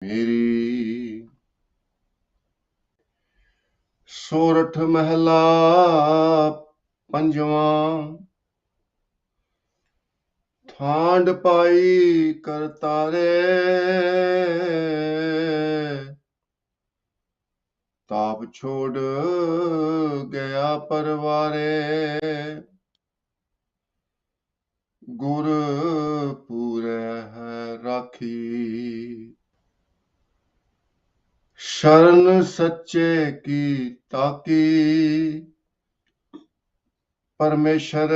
मेरी सोरठ महला पंजवा ਠਾਂਡ ਪਾਈ ਕਰਤਾਰੇ ਤਾਪ ਛੋੜ ਗਿਆ ਪਰਵਾਰੇ ਗੁਰ ਪੂਰੇ ਹੈ ਰਾਖੀ शरण सच्चे की ताकी परमेश्वर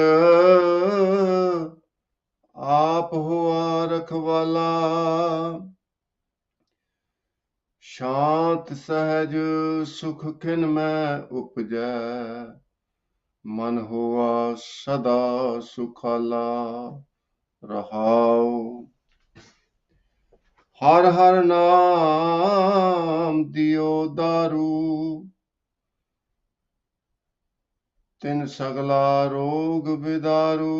आप हुआ रखवाला शांत सहज सुख खिन में उपजै मन हुआ सदा सुखाला रहाओ हर हर नाम दियो दारू तिन सगला रोग बिदारू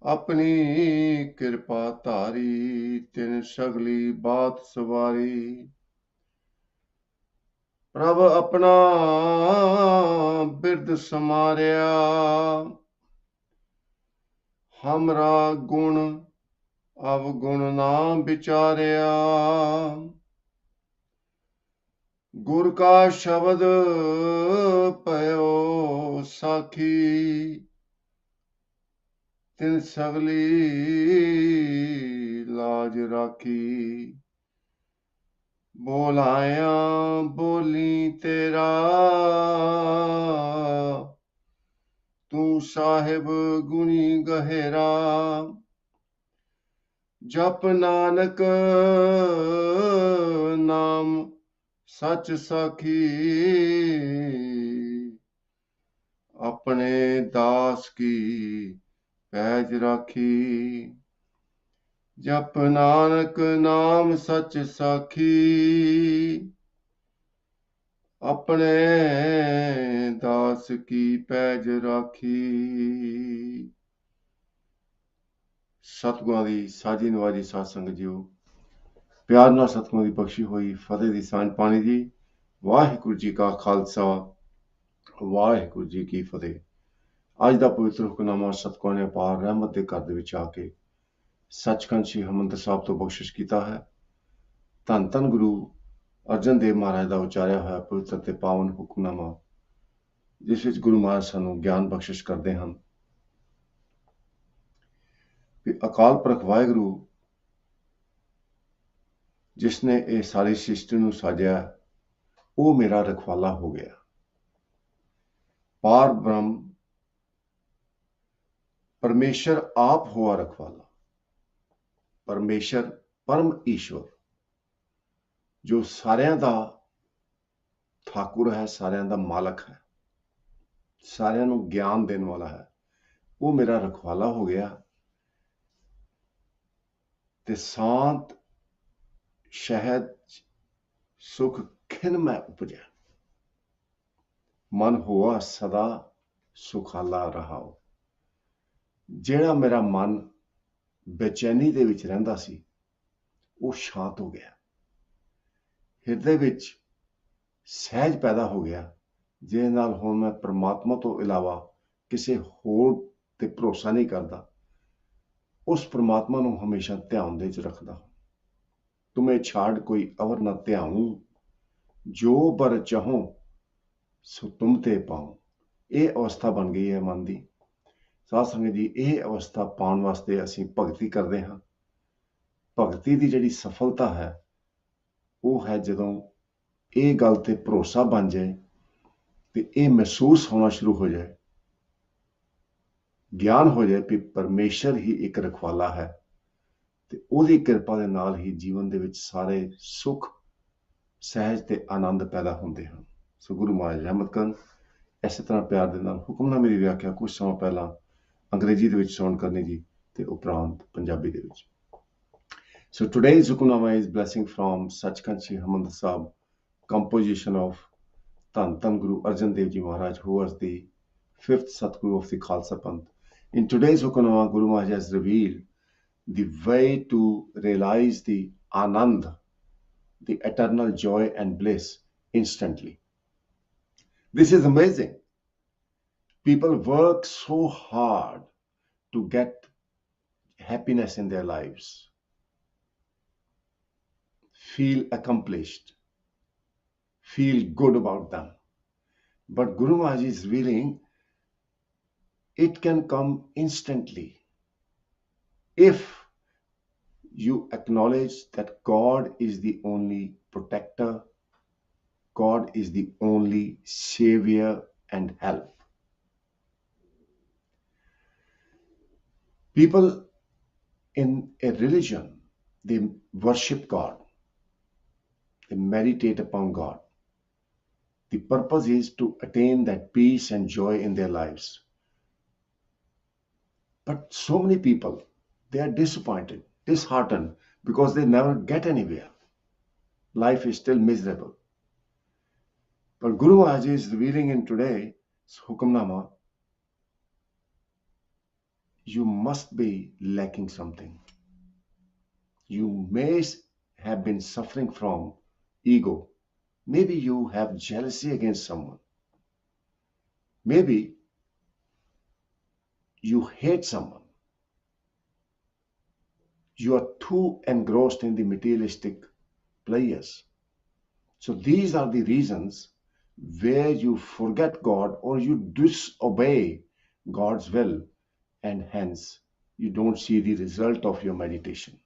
अपनी कृपा धारी तिन सगली बात सवारी प्रभ अपना बिरद समारिया हमरा गुण अवगुण ना विचारिया गुर का शब्द पयो साखी तिन सगली लाज राखी बोलाया बोली तेरा तू साहिब गुणी गहेरा जप नानक नाम सच साखी अपने दास की पैज राखी जप नानक नाम सच साखी अपने दास की पैज राखी सतगुਰਾਂ ਦੀ ਸਾਜੀ ਨਵਾਜੀ ਸਾਧ ਸੰਗਤ ਜੀਓ ਪਿਆਰ ਨਾਲ ਸਤਿਗੁਰਾਂ ਦੀ ਬਖਸ਼ੀ ਹੋਈ ਫਤਿਹ ਦੀ ਸਾਂਝ ਪਾਣੀ ਜੀ ਵਾਹਿਗੁਰੂ ਜੀ ਕਾ ਖਾਲਸਾ ਵਾਹਿਗੁਰੂ ਜੀ ਕੀ ਫਤਿਹ ਅੱਜ ਦਾ ਪਵਿੱਤਰ ਹੁਕਮਨਾਮਾ ਸਤਿਗੁਰਾਂ ਨੇ ਅਪਾਰ ਰਹਿਮਤ ਦੇ ਘਰ ਦੇ ਵਿੱਚ ਆ ਕੇ ਸੱਚਖੰਡ ਸ੍ਰੀ ਹਰਿਮੰਦਰ ਸਾਹਿਬ ਤੋਂ ਬਖਸ਼ਿਸ਼ ਕੀਤਾ ਹੈ ਧੰਨ ਧੰਨ ਗੁਰੂ ਅਰਜਨ ਦੇਵ ਮਹਾਰਾਜ ਦਾ ਉਚਾਰਿਆ ਹੋਇਆ ਪਵਿੱਤਰ ਤੇ ਪਾਵਨ ਹੁਕਮਨਾਮਾ ਜਿਸ ਵਿੱਚ ਗੁਰੂ ਮਹਾਰਾਜ ਸਾਨੂੰ ਗਿਆਨ ਬਖਸ਼ਿਸ਼ ਕਰਦੇ ਹਨ ਅਕਾਲ ਪੁਰਖ ਵਾਹਿਗੁਰੂ ਜਿਸਨੇ ਇਹ ਸਾਰੀ ਸ੍ਰਿਸ਼ਟੀ ਨੂੰ ਸਾਜਿਆ ਉਹ ਮੇਰਾ ਰਖਵਾਲਾ ਹੋ ਗਿਆ ਪਾਰ ਬ੍ਰਹਮ ਪਰਮੇਸ਼ਰ ਆਪ ਹੋਆ ਰਖਵਾਲਾ ਪਰਮੇਸ਼ਰ ਪਰਮ ਈਸ਼ਵਰ ਜੋ ਸਾਰਿਆਂ ਦਾ ਠਾਕੁਰ ਹੈ ਸਾਰਿਆਂ ਦਾ ਮਾਲਕ ਹੈ ਸਾਰਿਆਂ ਨੂੰ ਗਿਆਨ ਦੇਣ ਵਾਲਾ ਹੈ ਉਹ ਮੇਰਾ ਰਖਵਾਲਾ ਹੋ ਗਿਆ ਤੇ ਸ਼ਾਂਤ ਸ਼ਹਿਦ ਸੁਖ ਖਿਨ ਮੈਂ ਉਪਜਿਆ ਮਨ ਹੋਆ ਸਦਾ ਸੁਖਾਲਾ ਰਹਾਓ ਜਿਹੜਾ ਮੇਰਾ ਮਨ ਬੇਚੈਨੀ ਦੇ ਵਿੱਚ ਰਹਿੰਦਾ ਸੀ ਉਹ ਸ਼ਾਂਤ ਹੋ ਗਿਆ ਹਿਰਦੇ ਵਿੱਚ ਸਹਿਜ ਪੈਦਾ ਹੋ ਗਿਆ ਜਿਹਦੇ ਨਾਲ ਹੁਣ ਮੈਂ ਪ੍ਰਮਾਤਮਾ ਤੋਂ ਇਲਾਵਾ ਕਿਸੇ ਹੋਰ ਤੇ ਭਰੋਸਾ ਨਹੀਂ ਕਰਦਾ उस परमात्मा ਨੂੰ हमेशा ध्यान ਦੇ ਚ ਰੱਖਦਾ तुम्हें छाड़ कोई अवर न ध्याऊं जो बर चाहो सो तुम ते पाऊं ਇਹ ਅਵਸਥਾ ਬਣ ਗਈ ਹੈ ਮਨ ਦੀ ਸਾਧ ਸੰਗਤ ਜੀ ਇਹ ਅਵਸਥਾ ਪਾਉਣ ਵਾਸਤੇ ਅਸੀਂ ਭਗਤੀ ਕਰਦੇ ਹਾਂ ਭਗਤੀ ਦੀ ਜਿਹੜੀ ਸਫਲਤਾ ਹੈ ਉਹ ਹੈ ਜਦੋਂ ਇਹ ਗੱਲ ਤੇ ਭਰੋਸਾ ਬਣ ਜਾਏ ਤੇ ਇਹ ਮਹਿਸੂਸ ਹੋਣਾ ਸ਼ੁਰੂ ਹੋ ਜਾਏ ਗਿਆਨ ਹੋ ਜਾਏ ਕਿ ਪਰਮੇਸ਼ਰ ਹੀ ਇੱਕ ਰਖਵਾਲਾ ਹੈ ਤੇ ਉਹਦੀ ਕਿਰਪਾ ਦੇ ਨਾਲ ਹੀ ਜੀਵਨ ਦੇ ਵਿੱਚ ਸਾਰੇ ਸੁੱਖ ਸਹਿਜ ਤੇ ਆਨੰਦ ਪੈਦਾ ਹੁੰਦੇ ਹਨ ਸੋ ਗੁਰੂ ਮਹਾਰਾਜ ਰਹਿਮਤ ਕਰਨ ਇਸੇ ਤਰ੍ਹਾਂ ਪਿਆਰ ਦੇ ਨਾਲ ਹੁਕਮਨਾਮੇ ਦੀ ਵਿਆਖਿਆ ਕੁਝ ਸਮਾਂ ਪਹਿਲਾਂ ਅੰਗਰੇਜ਼ੀ ਦੇ ਵਿੱਚ ਸੁਣ ਕਰਨੀ ਜੀ ਤੇ ਉਪਰੰਤ ਪੰਜਾਬੀ ਦੇ ਵਿੱਚ So today's Hukamnama is blessing from Sachkhand Sri Harmandir Sahib, composition of Dhan Dhan Guru Arjan Dev Ji Maharaj, who was the 5th Satguru of the Khalsa Panth. In today's Hukamnama, Guru Maharaj has revealed the way to realize the Anand, the eternal joy and bliss instantly. This is amazing. People work so hard to get happiness in their lives, feel accomplished, feel good about them. But Guru Maharaj is revealing it can come instantly if you acknowledge that God is the only protector, God is the only savior and help. People in a religion, they worship God, they meditate upon God. The purpose is to attain that peace and joy in their lives. But so many people, they are disappointed, disheartened because they never get anywhere. Life is still miserable. But Guru Maharaj is revealing in today's Hukamnama, you must be lacking something. You may have been suffering from ego. Maybe you have jealousy against someone. Maybe you hate someone. You are too engrossed in the materialistic pleasures. So these are the reasons where you forget God or you disobey God's will, and hence you don't see the result of your meditation.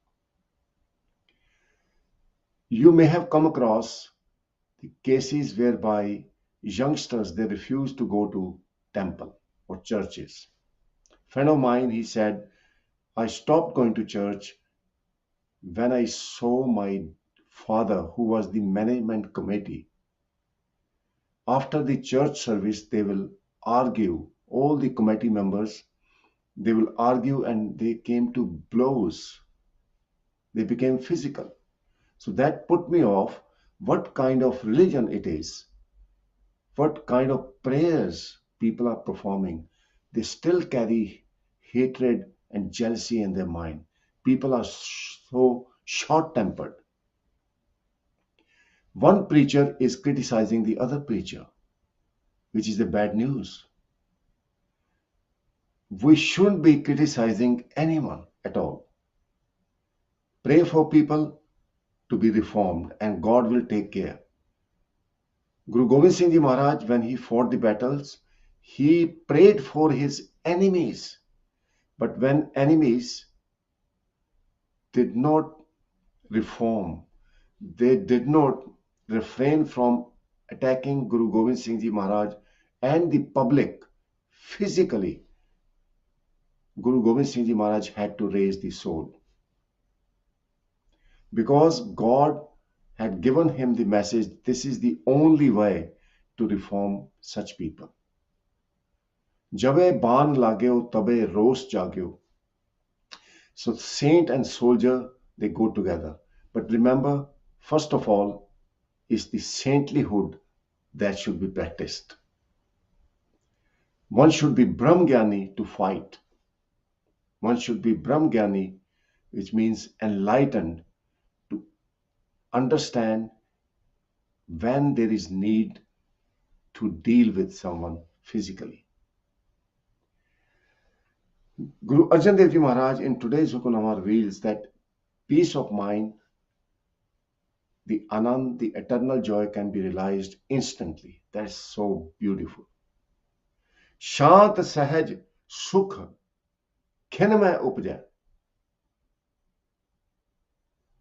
You may have come across the cases whereby youngsters, they refuse to go to temple or churches. Friend of mine, he said, I stopped going to church when I saw my father, who was the management committee. After the church service, they will argue, all the committee members, they will argue and they came to blows. They became physical. So that put me off what kind of religion it is, what kind of prayers people are performing. They still carry hatred and jealousy in their mind. People are so short tempered. One preacher is criticizing the other preacher, which is the bad news. We shouldn't be criticizing anyone at all. Pray for people to be reformed, and God will take care. Guru Gobind Singh Ji Maharaj, when he fought the battles, he prayed for his enemies. But when enemies did not reform, they did not refrain from attacking Guru Gobind Singh Ji Maharaj and the public physically, Guru Gobind Singh Ji Maharaj had to raise the sword. Because God had given him the message, this is the only way to reform such people. Jabe baan lagyo, tabe rosh jagyo. So saint and soldier, they go together. But remember, first of all, is the saintlyhood that should be practiced. One should be Brahmgyani to fight. One should be Brahmgyani, which means enlightened, to understand when there is need to deal with someone physically. Guru Arjan Dev Ji Maharaj in today's Hukamnama reveals that peace of mind, the Anand, the eternal joy can be realized instantly. That's so beautiful. Shant Sahaj Sukh Khinmay Upja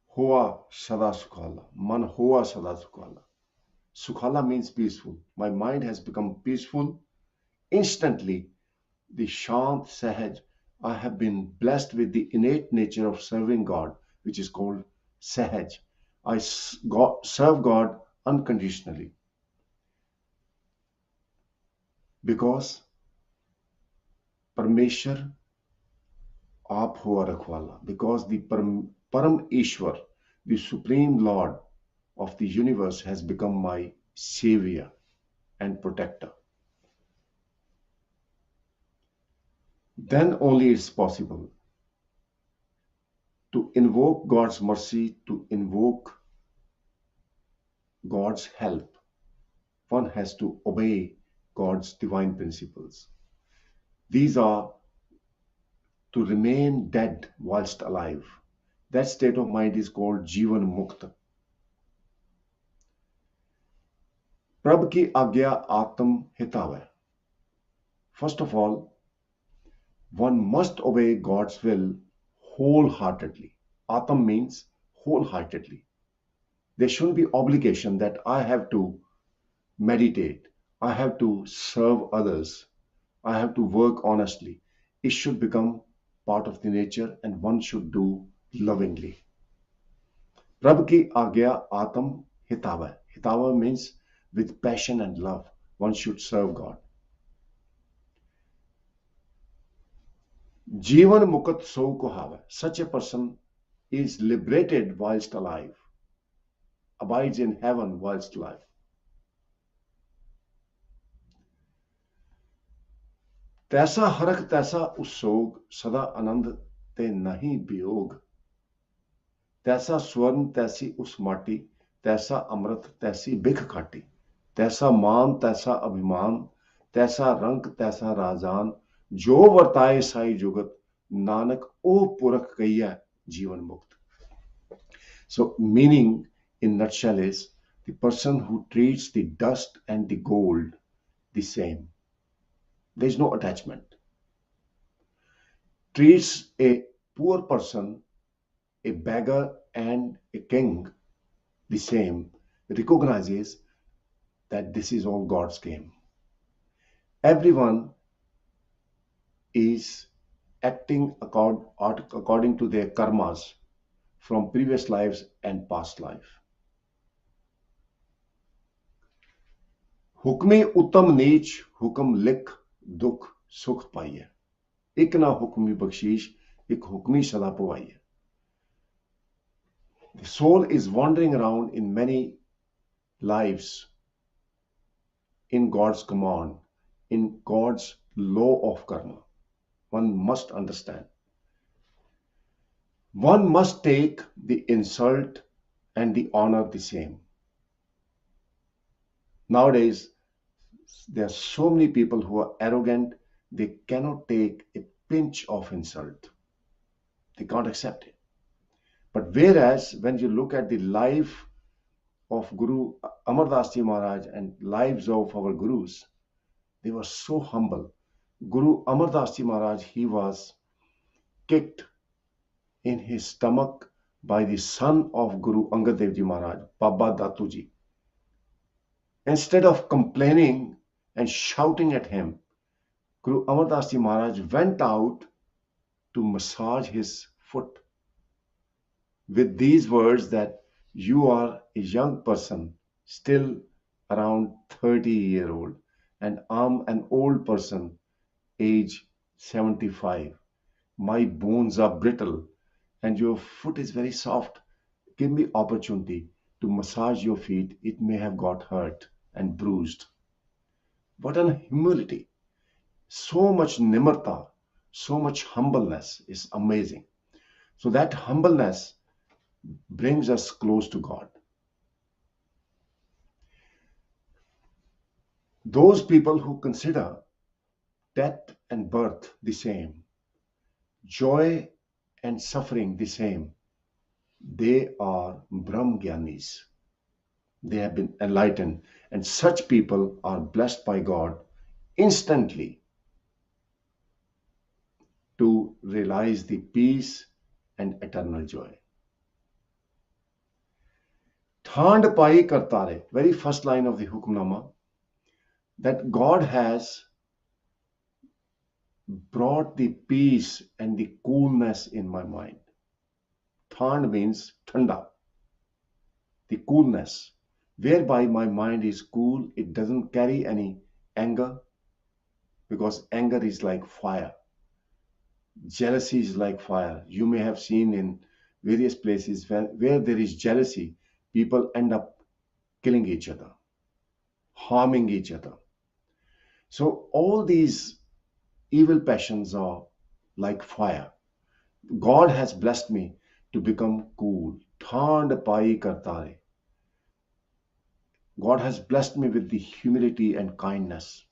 Hoa Sada Sukhala. Man Hoa Sada Sukhala. Sukhala means peaceful. My mind has become peaceful instantly. The Shant Sahaj, I have been blessed with the innate nature of serving God, which is called Sahaj. I serve God unconditionally because Parmeshwar आप हुआ रखवाला, because the Param Ishwar, the Supreme Lord of the universe, has become my savior and protector. Then only it's possible To invoke God's mercy, to invoke God's help, one has to obey God's divine principles. These are to remain dead whilst alive. That state of mind is called Jivan Mukta. Prabh ki agya atam hitave. First of all, one must obey God's will wholeheartedly. Atam means wholeheartedly. There shouldn't be obligation that I have to meditate, I have to serve others, I have to work honestly. It should become part of the nature and one should do lovingly. Prabh ki agya atam hitava. Hitava means with passion and love. One should serve God. Jivan mukat so kohava. Such a person is liberated whilst alive, abides in heaven whilst alive. तैसा हरख तैसा उत्सोग सदा आनंद ते नहीं वियोग तैसा स्वर्ण तैसी उस माटी तैसा अमृत तैसी बिख खाटी तैसा मान तैसा अभिमान तैसा रंक तैसा राजान जो वर्ताए साई जुगत नानक ओ पुरख कहिया जीवन मुक्त. So meaning in nutshell is the person who treats the dust and the gold the same. There is no attachment. Treats a poor person, a beggar and a king the same, recognizes that this is all God's game. Everyone is acting according to their karmas from previous lives and past life. Hukmi उत्तम नीच हुक्म लिख दुख सुख पाइए. एक ना हुक्मी बख्शीश एक हुक्मी सदा पवाइए. The soul is wandering around in many lives in God's command, in God's law of karma. One must understand. One must take the insult and the honor the same. Nowadays, there are so many people who are arrogant, they cannot take a pinch of insult. They can't accept it. But whereas when you look at the life of Guru Amardas Ji Maharaj and lives of our Gurus, they were so humble. Guru Amardas Ji Maharaj, he was kicked in his stomach by the son of Guru Angad Dev Ji Maharaj, Baba Datu Ji. Instead of complaining and shouting at him, Guru Amardas Ji Maharaj went out to massage his foot with these words that you are a young person, still around 30-year-old, and I'm an old person, age 75. My bones are brittle and your foot is very soft. Give me opportunity to massage your feet. It may have got hurt and bruised. What an humility. So much nimarta, so much humbleness is amazing. So that humbleness brings us close to God. Those people who consider death and birth the same, joy and suffering the same, they are Brahmgyanis. They have been enlightened, and such people are blessed by God instantly to realize the peace and eternal joy. Thand pai kartare, very first line of the Hukamnama, that God has brought the peace and the coolness in my mind. Thand means thanda, the coolness, whereby my mind is cool. It doesn't carry any anger, because anger is like fire. Jealousy is like fire. You may have seen in various places where there is jealousy, people end up killing each other, harming each other. So all these evil passions are like fire. God has blessed me to become cool. Thand pai kartare. God has blessed me with the humility and kindness.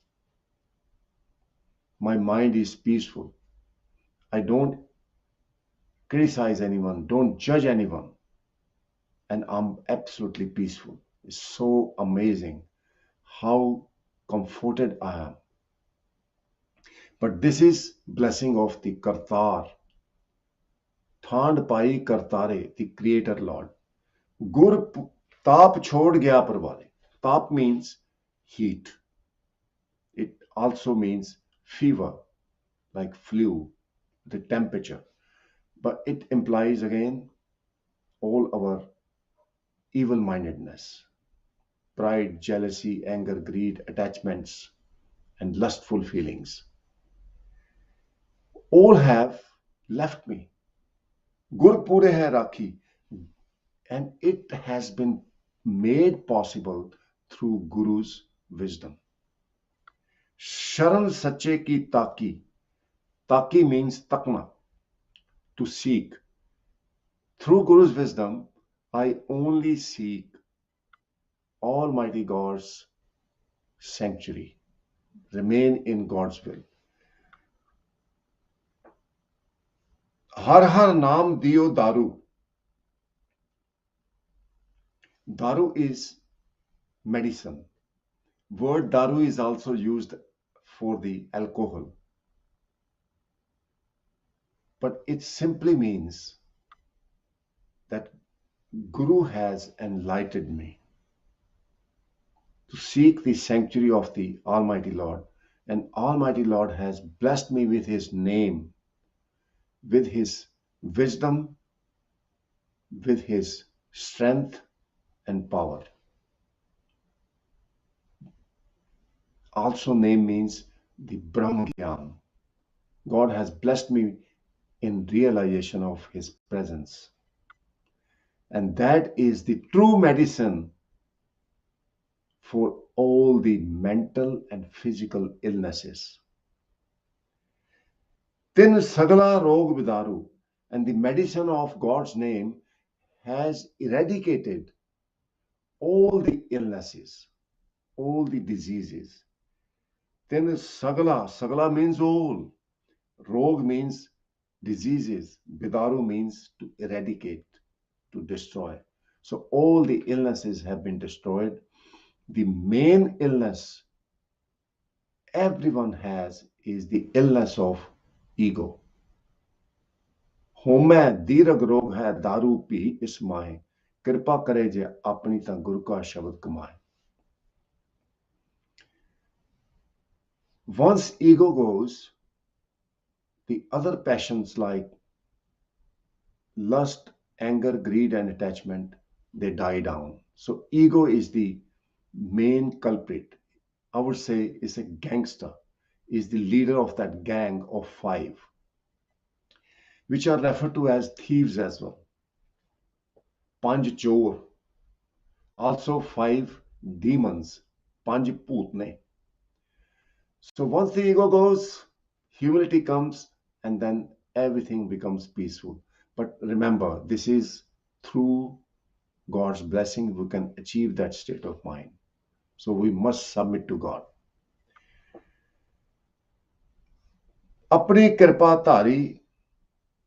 My mind is peaceful. I don't criticize anyone, don't judge anyone, and I'm absolutely peaceful. It's so amazing how comforted I am. But this is blessing of the Kartar. Thand pai kartare, the Creator Lord. Gur taap chhod gaya parvare. Taap means heat. It also means fever, like flu, the temperature. But it implies again all our evil-mindedness, pride, jealousy, anger, greed, attachments, and lustful feelings. All have left me. Gur pure hai rakhi, and it has been made possible through Guru's wisdom. Sharan sache ki taki. Taki means takna, to seek. Through Guru's wisdom, I only seek Almighty God's sanctuary, remain in God's will. Har har naam diyo daru. Daru is medicine. Word daru is also used for the alcohol. But it simply means that Guru has enlightened me to seek the sanctuary of the Almighty Lord. And Almighty Lord has blessed me with His name, with His wisdom, with His strength and power. Also, name means the Brahm Gyan. God has blessed me in realization of His presence. And that is the true medicine for all the mental and physical illnesses. Tin sagala rog vidaru, and the medicine of God's name has eradicated all the illnesses, all the diseases. Tin sagala means all. Rog means diseases. Vidaru means to eradicate, to destroy. So all the illnesses have been destroyed. The main illness everyone has is the illness of ego. होमै दीर्घ रोग है दारू P इस माहे कृपा करे जे अपनी ता गुरु का शब्द कमाए. Once ego goes, the other passions like lust, anger, greed, and attachment, they die down. So ego is the main culprit. I would say is a gangster, is the leader of that gang of 5, which are referred to as thieves as well. Panj chor, also 5 demons, Panj putne. So once the ego goes, humility comes, and then everything becomes peaceful. But remember, this is through God's blessing we can achieve that state of mind. So we must submit to God. अपनी कृपा धारी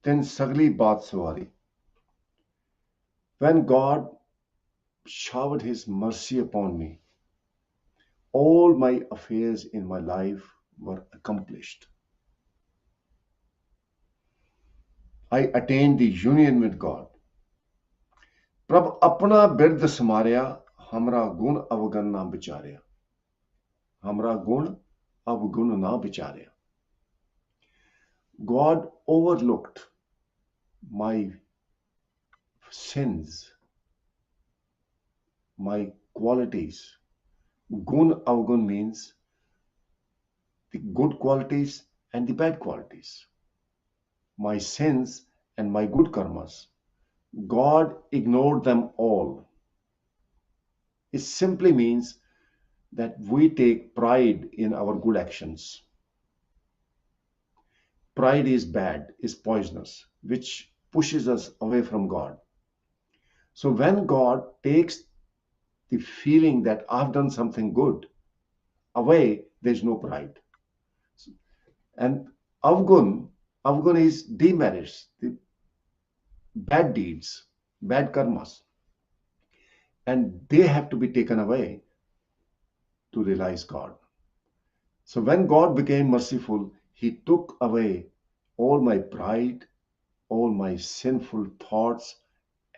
तिन सगली बात सवारी. When God showered His mercy upon me, all my affairs in my life were accomplished. I attained the union with God. प्रभ अपना बिरद समारिया हमरा गुण अवगुण ना विचारिया. हमरा गुण अवगुण ना विचारिया. God overlooked my sins, my qualities. Gun avgun means the good qualities and the bad qualities. My sins and my good karmas. God ignored them all. It simply means that we take pride in our good actions. Pride is bad, is poisonous, which pushes us away from God. So when God takes the feeling that I've done something good away, there's no pride. And Avgun is demerits, the bad deeds, bad karmas, and they have to be taken away to realize God. So when God became merciful, he took away all my pride, all my sinful thoughts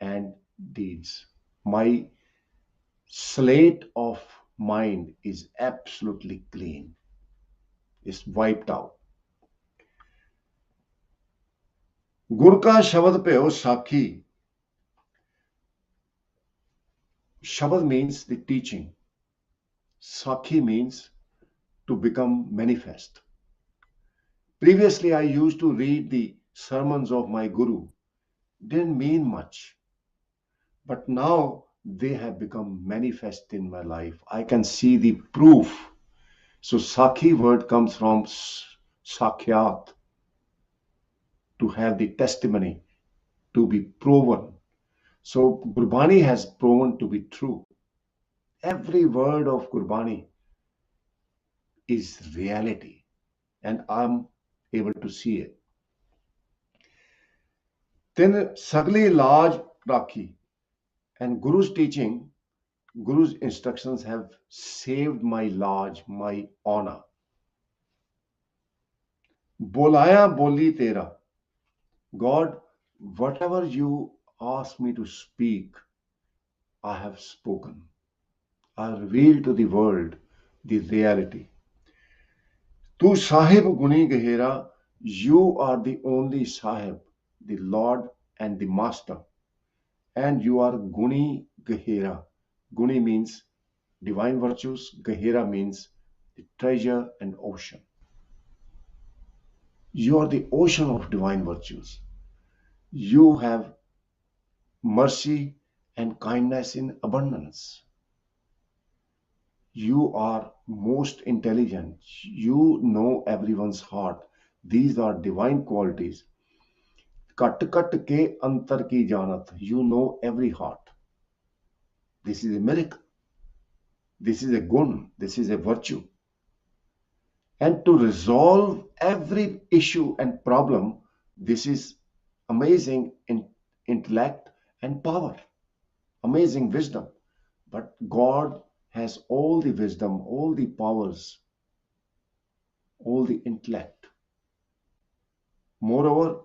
and deeds. My slate of mind is absolutely clean. It's wiped out. गुर का शब्द भयो साखी. Shabad means the teaching. Sakhi means to become manifest. Previously, I used to read the sermons of my guru. Didn't mean much. But now they have become manifest in my life. I can see the proof. So Sakhi word comes from Sakhyat, to have the testimony, to be proven. So Gurbani has proven to be true. Every word of Gurbani is reality, and I'm able to see it. Then Sagli Laj Rakhi, and Guru's teaching, Guru's instructions have saved my laj, my honor. Bolaya boli tera. God, whatever you ask me to speak, I have spoken. I reveal to the world the reality. Tu sahib guni gahera, you are the only sahib, the Lord and the Master. And you are guni gahera. Guni means divine virtues. Gahera means the treasure and ocean. You are the ocean of divine virtues. You have mercy and kindness in abundance. You are most intelligent. You know everyone's heart. These are divine qualities. Kat kat ke antar ki janat. You know every heart. This is a miracle. This is a gun. This is a virtue. And to resolve every issue and problem, this is amazing intellect and power, amazing wisdom. But God has all the wisdom, all the powers, all the intellect. Moreover,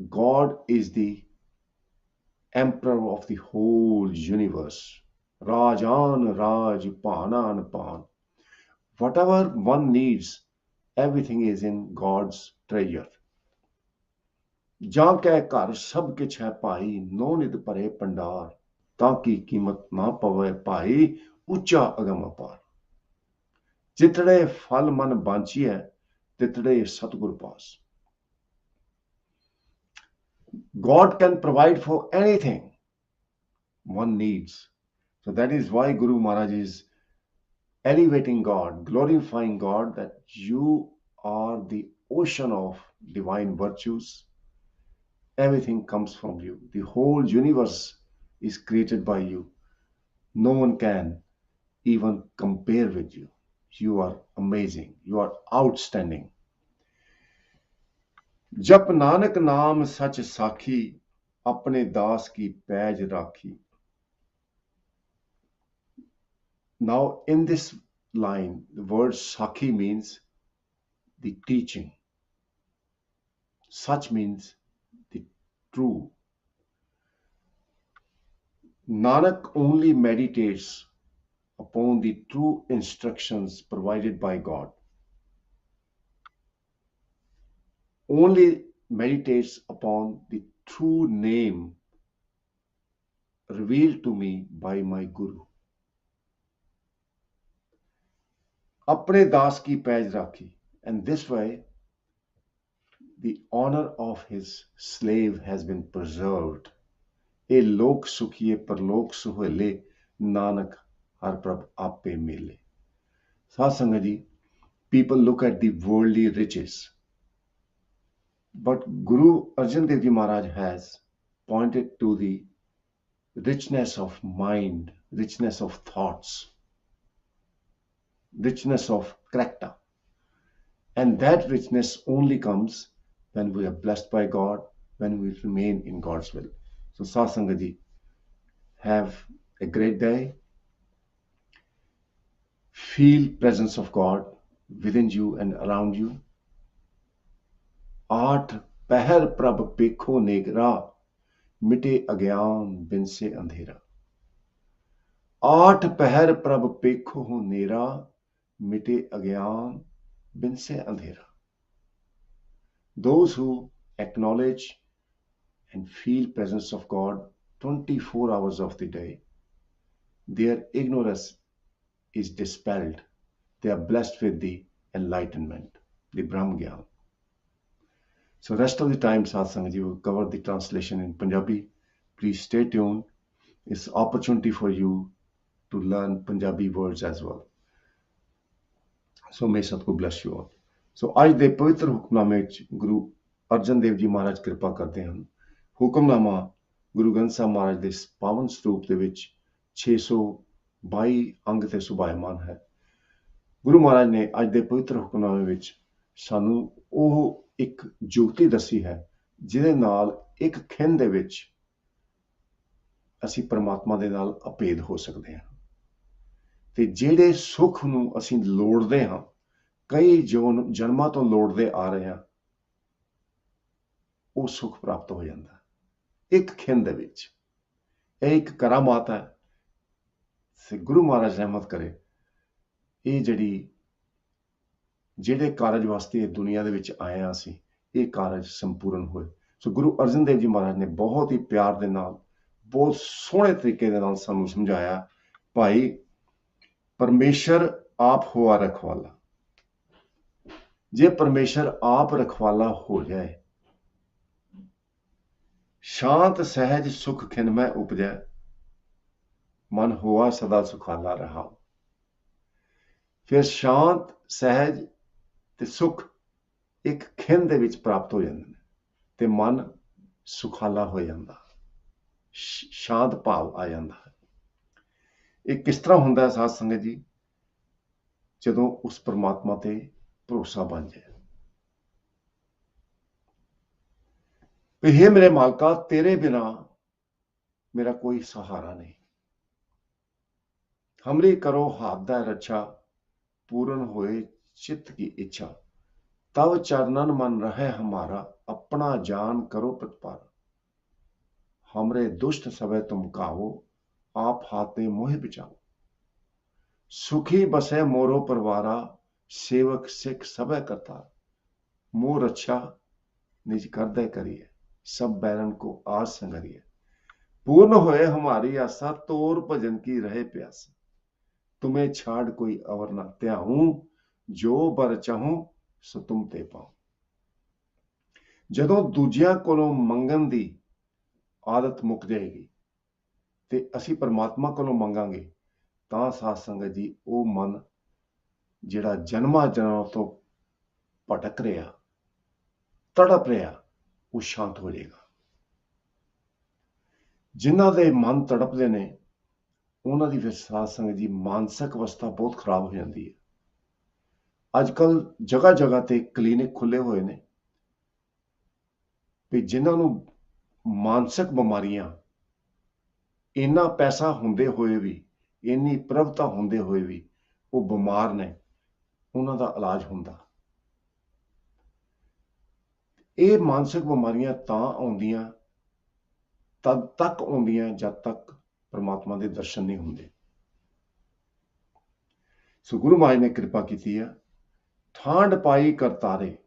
God is the emperor of the whole universe. Rajan Raj Panan Pan. Whatever one needs, everything is in God's treasure. ਜਾਂ ਕੈ ਘਰ ਸਭ ਕਿਛ ਹੈ ਭਾਈ ਨੋ ਨਿਤ ਭਰੇ ਭੰਡਾਰ ਤਾਂ ਕੀ ਕੀਮਤ ਨਾ ਪਵੇ ਭਾਈ ਉੱਚਾ ਅਗਮ ਅਪਾਰ ਜਿਤੜੇ ਫਲ ਮਨ ਬਾਂਚੀਐ ਤਿਤੜੇ ਸਤਿਗੁਰ ਪਾਸ. God can provide for anything one needs. So that is why Guru Maharaj is elevating God, glorifying God, that you are the ocean of divine virtues. Everything comes from you. The whole universe is created by you. No one can even compare with you. You are amazing. You are outstanding. Jap Nanak Naam Sach Sakhi, Apne Das Ki Paij Rakhi. Now, in this line, the word Sakhi means the teaching. Such means the true. Nanak only meditates upon the true instructions provided by God. Only meditates upon the true name revealed to me by my Guru. Apne das ki paij rakhi. And this way, the honor of his slave has been preserved. E lok sukhiye parlok suhele, Nanak har prabh ape mile. Satsangaji, people look at the worldly riches. But Guru Arjan Dev Ji Maharaj has pointed to the richness of mind, richness of thoughts, richness of character. And that richness only comes when we are blessed by God, when we remain in God's will. So Satsangat ji, have a great day. Feel presence of God within you and around you. आठ पहर प्रभ पेखो नेगरा, मिटे अज्ञान बिन से अंधेरा. आठ पहर प्रभ पेखो नेरा, मिटे अज्ञान bin se andhera. Those who acknowledge and feel presence of God 24 hours of the day, their ignorance is dispelled. They are blessed with the enlightenment, the Brahm Gyan. So rest of the time, Satsang ji will cover the translation in Punjabi. Please stay tuned. It's opportunity for you to learn Punjabi words as well. So may Satguru bless you all. So ਅੱਜ ਦੇ ਪਵਿੱਤਰ ਹੁਕਮਨਾਮੇ ਵਿੱਚ ਗੁਰੂ ਅਰਜਨ ਦੇਵ ਜੀ ਮਹਾਰਾਜ ਕਿਰਪਾ ਕਰਦੇ ਹਨ. ਹੁਕਮਨਾਮਾ ਗੁਰੂ ਗ੍ਰੰਥ ਸਾਹਿਬ ਮਹਾਰਾਜ ਦੇ ਪਾਵਨ ਸਰੂਪ ਦੇ ਵਿੱਚ 622 ਅੰਗ ਤੇ ਸੁਭਾਇਮਾਨ ਹੈ. ਗੁਰੂ ਮਹਾਰਾਜ ਨੇ ਅੱਜ ਦੇ ਪਵਿੱਤਰ ਹੁਕਮਨਾਮੇ ਵਿੱਚ ਸਾਨੂੰ ਉਹ ਇੱਕ ਜੁਗਤੀ ਦੱਸੀ ਹੈ ਜਿਹਦੇ ਨਾਲ ਇੱਕ ਖਿੰਡ ਦੇ ਵਿੱਚ ਅਸੀਂ ਪਰਮਾਤਮਾ ਦੇ ਨਾਲ ਅਭੇਦ ਹੋ ਸਕਦੇ ਹਾਂ. ਤੇ ਜਿਹੜੇ ਸੁੱਖ ਨੂੰ ਅਸੀਂ ਲੋੜਦੇ ਹਾਂ, ਕਈ ਜਨਮਾਂ ਤੋਂ ਲੋੜਦੇ ਆ ਰਹੇ ਹਾਂ, ਉਹ ਸੁੱਖ ਪ੍ਰਾਪਤ ਹੋ ਜਾਂਦਾ ਇੱਕ ਖਿੰਡ ਦੇ ਵਿੱਚ. ਇਹ ਇੱਕ ਕਰਾਮਾਤ ਹੈ. ਤੇ ਗੁਰੂ ਮਹਾਰਾਜ ਰਹਿਮਤ ਕਰੇ, ਇਹ ਜਿਹੜੇ ਕਾਰਜ ਵਾਸਤੇ ਇਹ ਦੁਨੀਆ ਦੇ ਵਿੱਚ ਆਏ ਹਾਂ ਅਸੀਂ, ਇਹ ਕਾਰਜ ਸੰਪੂਰਨ ਹੋਏ. ਸੋ ਗੁਰੂ ਅਰਜਨ ਦੇਵ ਜੀ ਮਹਾਰਾਜ ਨੇ ਬਹੁਤ ਹੀ ਪਿਆਰ ਦੇ ਨਾਲ, ਬਹੁਤ ਸੋਹਣੇ ਤਰੀਕੇ ਦੇ ਨਾਲ ਸਾਨੂੰ ਸਮਝਾਇਆ, ਭਾਈ ਪਰਮੇਸ਼ਰ ਆਪ ਹੋਆ ਰਖਵਾਲਾ. ਜੇ ਪਰਮੇਸ਼ਰ ਆਪ ਰਖਵਾਲਾ ਹੋ ਜਾਏ, ਸ਼ਾਂਤ ਸਹਿਜ ਸੁਖ ਖਿਨਮੈ ਉਪਜੈ, ਮਨ ਹੋਆ ਸਦਾ ਸੁਖਾਲਾ ਰਹਾ. ਫਿਰ ਸ਼ਾਂਤ ਸਹਿਜ ਤੇ ਸੁਖ ਇੱਕ ਖਿੰਡ ਦੇ ਵਿੱਚ ਪ੍ਰਾਪਤ ਹੋ ਜਾਂਦੇ ਨੇ ਤੇ ਮਨ ਸੁਖਾਲਾ ਹੋ ਜਾਂਦਾ, ਸ਼ਾਂਤ ਭਾਵ ਆ ਜਾਂਦਾ ਹੈ. ਇਹ ਕਿਸ ਤਰ੍ਹਾਂ ਹੁੰਦਾ ਹੈ ਸਾਧ ਸੰਗਤ ਜੀ? ਜਦੋਂ ਉਸ ਪਰਮਾਤਮਾ ਤੇ ਭਰੋਸਾ ਬਣ ਜਾਏ. हे ਮੇਰੇ ਮਾਲਕਾ, ਤੇਰੇ ਬਿਨਾ ਮੇਰਾ ਕੋਈ ਸਹਾਰਾ ਨਹੀਂ. हमरी करो हाथ दा रक्षा, पूर्ण होए चित्त की इच्छा. तब चरणन मन रहे हमारा, अपना जान करो प्रतिपारा. हमरे दुष्ट सबे तुम काहो, आप हाथे मोह बिचाओ. सुखी बसे मोरो परवारा, सेवक सिख सबे करता. मोह रक्षा निज करदे करिए, सब बैरन को आस संगरिए. पूर्ण होए हमारी आशा, तोर भजन की रहे प्यास. तुम्हें छाड़ कोई अवर ना त्याहूं, जो बर चाहूं सो तुम ते पाऊं. ਜਦੋਂ ਦੂਜਿਆਂ ਕੋਲੋਂ ਮੰਗਣ ਦੀ ਆਦਤ ਮੁੱਕ ਜਾਏਗੀ ਤੇ ਅਸੀਂ ਪਰਮਾਤਮਾ ਕੋਲੋਂ ਮੰਗਾਂਗੇ, ਤਾਂ ਸਾਧ ਸੰਗਤ ਜੀ ਉਹ ਮਨ ਜਿਹੜਾ ਜਨਮਾਂ ਤੋਂ ਭਟਕ ਰਿਹਾ, ਤੜਪ ਰਿਹਾ, ਉਹ ਸ਼ਾਂਤ ਹੋ ਜਾਏਗਾ. ਜਿਨ੍ਹਾਂ ਦੇ ਮਨ ਤੜਪਦੇ ਨੇ, ਉਹਨਾਂ ਦੀ ਫਿਰ ਸਾਧ ਸੰਗਤ ਜੀ ਮਾਨਸਿਕ ਅਵਸਥਾ ਬਹੁਤ ਖਰਾਬ ਹੋ ਜਾਂਦੀ ਹੈ. ਅੱਜ ਕੱਲ ਜਗ੍ਹਾ ਜਗ੍ਹਾ ਤੇ ਕਲੀਨਿਕ ਖੁੱਲੇ ਹੋਏ ਨੇ ਵੀ ਜਿਨ੍ਹਾਂ ਨੂੰ ਮਾਨਸਿਕ ਬਿਮਾਰੀਆਂ, ਇੰਨਾ ਪੈਸਾ ਹੁੰਦੇ ਹੋਏ ਵੀ, ਇੰਨੀ ਪ੍ਰਭਤਾ ਹੁੰਦੇ ਹੋਏ ਵੀ ਉਹ ਬਿਮਾਰ ਨੇ, ਉਹਨਾਂ ਦਾ ਇਲਾਜ ਹੁੰਦਾ. ਇਹ ਮਾਨਸਿਕ ਬਿਮਾਰੀਆਂ ਤਾਂ ਆਉਂਦੀਆਂ, ਤਦ ਤੱਕ ਆਉਂਦੀਆਂ ਜਦ ਤੱਕ ਪਰਮਾਤਮਾ ਦੇ ਦਰਸ਼ਨ ਨਹੀਂ ਹੁੰਦੇ. ਸੋ ਗੁਰੂ ਮਹਾਰਾਜ ਨੇ ਕਿਰਪਾ ਕੀਤੀ ਹੈ. ਠਾਂਡ ਪਾਈ ਕਰਤਾਰੇ,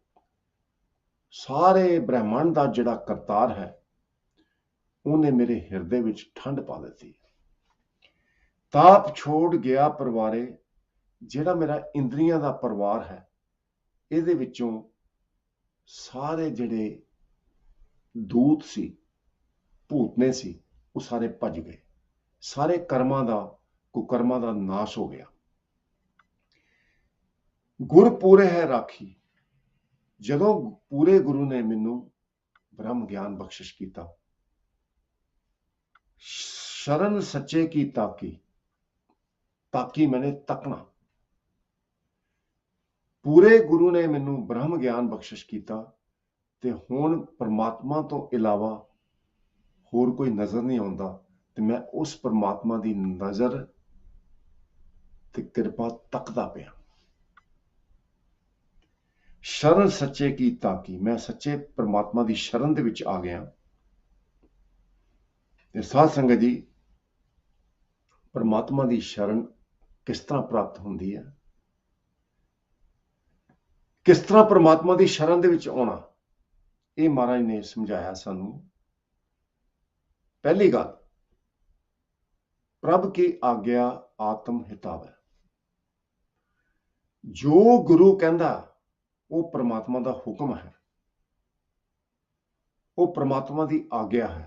ਸਾਰੇ ਬ੍ਰਹਿਮੰਡ ਦਾ ਜਿਹੜਾ ਕਰਤਾਰ ਹੈ, ਉਹਨੇ ਮੇਰੇ ਹਿਰਦੇ ਵਿੱਚ ਠੰਡ ਪਾ ਦਿੱਤੀ. ਤਾਪ ਛੋੜ ਗਿਆ ਪਰਵਾਰੇ, ਜਿਹੜਾ ਮੇਰਾ ਇੰਦਰੀਆਂ ਦਾ ਪਰਿਵਾਰ ਹੈ, ਇਹਦੇ ਵਿੱਚੋਂ ਸਾਰੇ ਜਿਹੜੇ ਦੂਤ ਸੀ, ਭੂਤਨੇ ਸੀ, ਉਹ ਸਾਰੇ ਭੱਜ ਗਏ. ਸਾਰੇ ਕਰਮਾਂ ਦਾ, ਕੁਕਰਮਾਂ ਦਾ ਨਾਸ਼ ਹੋ ਗਿਆ. ਗੁਰ ਪੂਰੇ ਹੈ ਰਾਖੀ, ਜਦੋਂ ਪੂਰੇ ਗੁਰੂ ਨੇ ਮੈਨੂੰ ਬ੍ਰਹਮ ਗਿਆਨ ਬਖਸ਼ਿਸ਼ ਕੀਤਾ, शरण सच्चे की ताकी मैंने तकना, पूरे गुरु ने मैनू ब्रह्म ज्ञान बख्शिश किया ते हुण परमात्मा तो इलावा होर कोई नजर नहीं आता, ते मैं उस परमात्मा की नजर ते कृपा तकदा पिया। शरण सच्चे की ताकी, मैं सच्चे परमात्मा की शरण दे विच आ गया। ते साध संगत जी, परमात्मा की शरण किस तरह प्राप्त होंदी है, किस तरह परमात्मा की शरण दे विच आउणा, ये महाराज ने समझाया सानू। पहली गल, प्रभ की आज्ञा आत्म हितावै। जो गुरु कहंदा वो परमात्मा का हुक्म है, वो परमात्मा की आज्ञा है,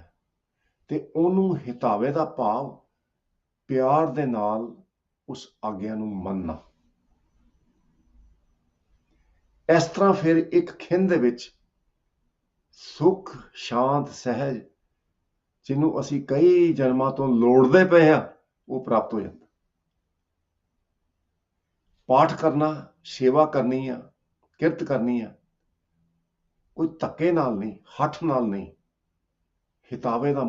ते ओनू हितावे का भाव प्यार दे नाल उस आज्ञा नू मनना। इस तरह फिर एक खिंद दे विच सुख शांत सहज, जिन्हों असी कई जन्मां तो लोड़दे पे हैं, वो प्राप्त हो जाता। पाठ करना, सेवा करनी है, किरत करनी है, कोई धक्के नाल नहीं, हठ नाल नहीं, हितावे का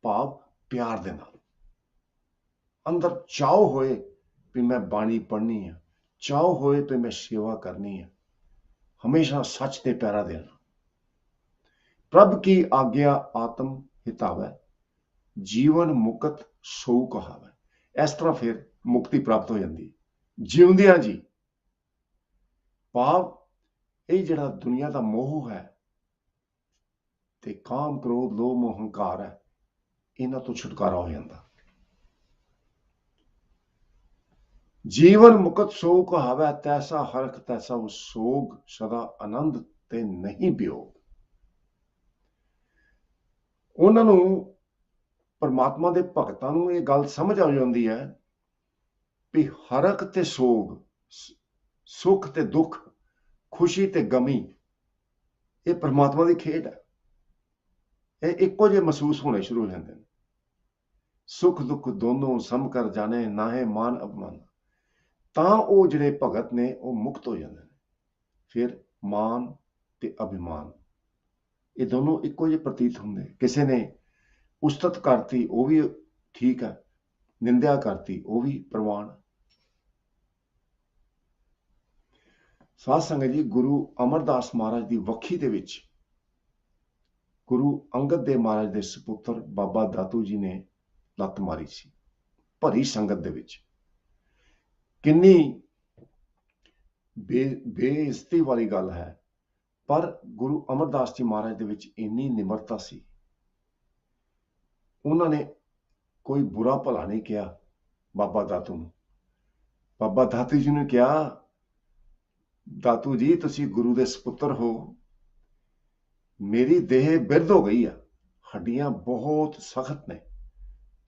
भाव प्यार दे नाल, अंदर चाव होए भी मैं बाणी पढ़नी है, चाव होए भी मैं सेवा करनी है, हमेशा सच ते पैरा देना। प्रभ की आज्ञा आत्म हितावै, जीवन मुक्त सो कहावै। इस तरह फिर मुक्ति प्राप्त हो जाती है जिउंदियां जी। भाव ये जिहड़ा दुनिया का मोह है ते काम क्रोध लोभ मोह हंकार है, इन्हां तो छुटकारा हो जाता। जीवन मुक्त सो कहावै, तैसा हरख तैसा वो सोग, सदा आनंद ते नहीं वियोग। उन्हां नूं परमात्मा दे भगतां नूं ये गल समझ आ जाती है भी हरख ते सोग, सुख ते दुख, खुशी ते गमी, ये परमात्मा की खेड है। ये इक्को जिहे महसूस होने शुरू हो जाते हैं। सुख दुख दोनों सम कर जाने, नाहे मान अपमान, तां वो जिहड़े भगत ने वो मुक्त हो जाते हैं। फिर मान ते अभिमान, ये दोनों इक्को जिहे प्रतीत होंगे। किसी ने उस्तत करती वो भी ठीक है, निंदा करती वो भी प्रवान। साध संगत जी, गुरु अमरदास महाराज की वखी दे विच गुरु अंगद देव महाराज दे सपुत्र बाबा दातू जी ने लत मारी सी, भरी संगत दे विच। किन्नी बेइज्जती वाली गल है, पर गुरु अमरदास जी महाराज दे विच इन्नी निमरता सी, उन्होंने कोई बुरा भला नहीं किया बाबा दातू नूं। बाबा दातू जी ने कहा, दातू जी तुसी गुरु दे सपुत्र हो, मेरी देह बिरध हो गई है, हड्डियां बहुत सख्त ने,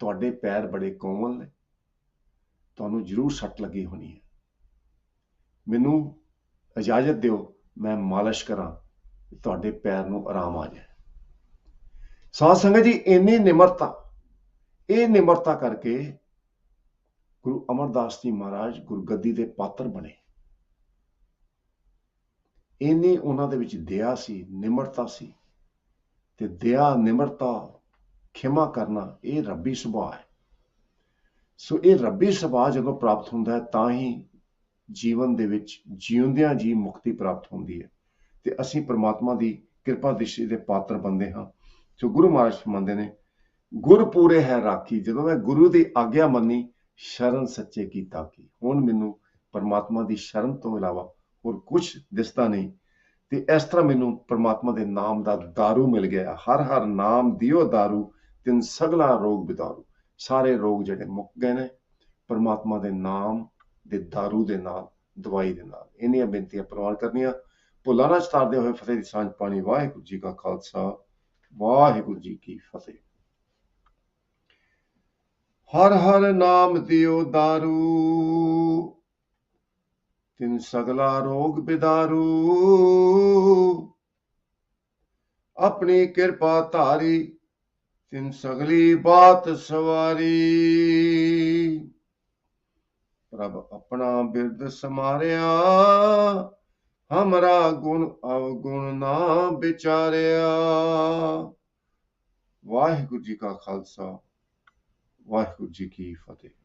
तुहाडे पैर बड़े कोमल ने, तुहानूं जरूर सट लगी होनी है, मैनू इजाजत दिओ मैं मालिश करा, तुहाडे पैर नूं आराम आ जाए। साध संगत जी, इन्नी निमरता, ये निमरता करके गुरु अमरदास जी महाराज गुरगद्दी दे पात्र बने। इन्नी उन्हां दे विच दया सी, निमरता सी, ते दया निमरता खिमा करना ये रब्बी सुभाਅ है। सो ये रब्बी सुभाਅ जदों प्राप्त होंदा है तां ही जीवन दे विच जिउंदियां जी मुक्ति प्राप्त होंदी है, ते असीं परमात्मा दी किरपा दृष्टि दे पात्र बनदे हां। सो गुरु महाराज फरमांदे ने, गुर पूरे है राखी, जदों मैं गुरु दी आग्या मन्नी, शरण सच्चे की ताकी। हुण मैनू परमात्मा दी शरण तो इलावा होर कुछ दिसदा नहीं, ते इस तरह मैनू परमात्मा दे नाम दा दारू मिल गया। हर हर नाम दियो दारू, तिन सगला रोग बिदारू। सारे रोग जिहड़े मुक गए ने परमात्मा दे नाम दे दारू दे नाल, दवाई दे नाल। इन्नियां बेनतियां प्रवान करनियां, भुल्लां ना चतारदे होए फतेह दी सांझ पाणी। वाहिगुरू जी का खालसा, वाहिगुरू जी की फतेह। हर हर नाम दियो दारू, तिन सगला रोग बिदारू, अपनी कृपा धारी तिन सगली बात सवारी। प्रभ अपना बिरद समारिया, हमरा गुण अवगुण ना विचारिया। वाहिगुरु जी का खालसा, वाहिगुरु जी की फतेह।